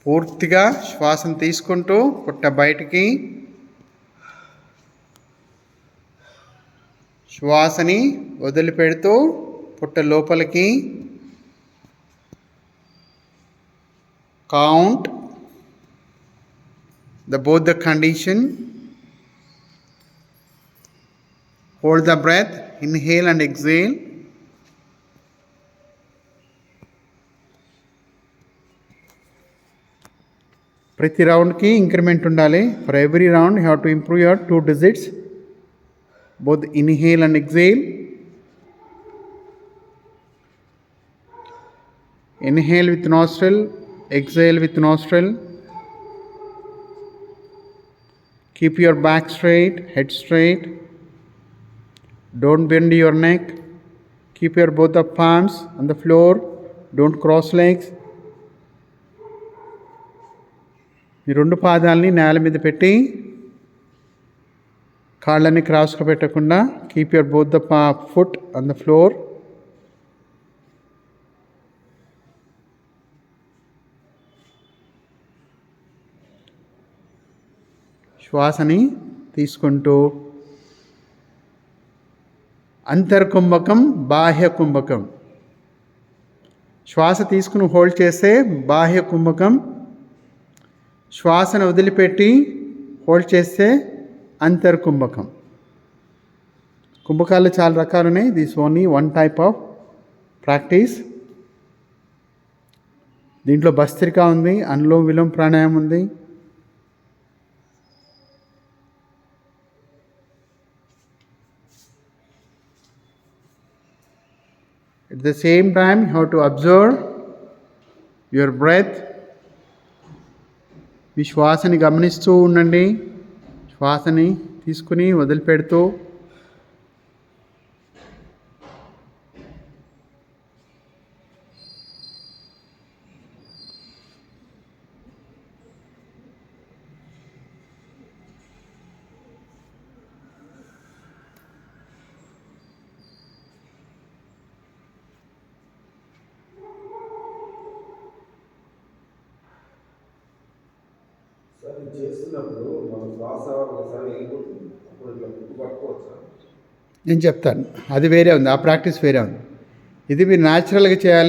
పూర్తిగా శ్వాసను తీసుకుంటూ పొట్ట బయటికి, శ్వాసని వదిలిపెడుతూ పొట్ట లోపలికి. Count both the condition. Hold the breath, inhale and exhale. ప్రతి రౌండ్కి ఇంక్రిమెంట్ ఉండాలి. For every round you have to improve your 2 digits. Both inhale and exhale. Inhale with nostril, exhale with nostril. Keep your back straight, head straight. Don't bend your neck. Keep your both the palms on the floor. Don't cross legs. ఈ 2 పాదాలని నేల మీద పెట్టి కాళ్ళని క్రాస్గా పెట్టకుండా keep your both the foot on the floor. శ్వాసని తీసుకుంటూ అంతర్కుంభకం, బాహ్య కుంభకం. శ్వాస తీసుకుని హోల్డ్ చేస్తే బాహ్య కుంభకం, శ్వాసను వదిలిపెట్టి హోల్డ్ చేస్తే అంతర్కుంభకం. కుంభకాలు చాలా రకాలు ఉన్నాయి. This only one type of practice. దీంట్లో భస్త్రిక ఉంది, అనులోమ విలోమ ప్రాణాయామం ఉంది. At the same time, you have to observe your breath. మీ శ్వాసని గమనిస్తూ ఉండండి. శ్వాసని తీసుకుని వదిలిపెడుతూ చేస్తున్నప్పుడు మన శ్వాస ఒకసారి వెళ్ళిపోతుంది, అప్పుడు ఇట్లా గుర్తుపట్టుకోవచ్చా? నేను చెప్తాను. అది వేరే ఉంది, ఆ ప్రాక్టీస్ వేరే ఉంది. ఇది మీరు న్యాచురల్గా చేయాలి.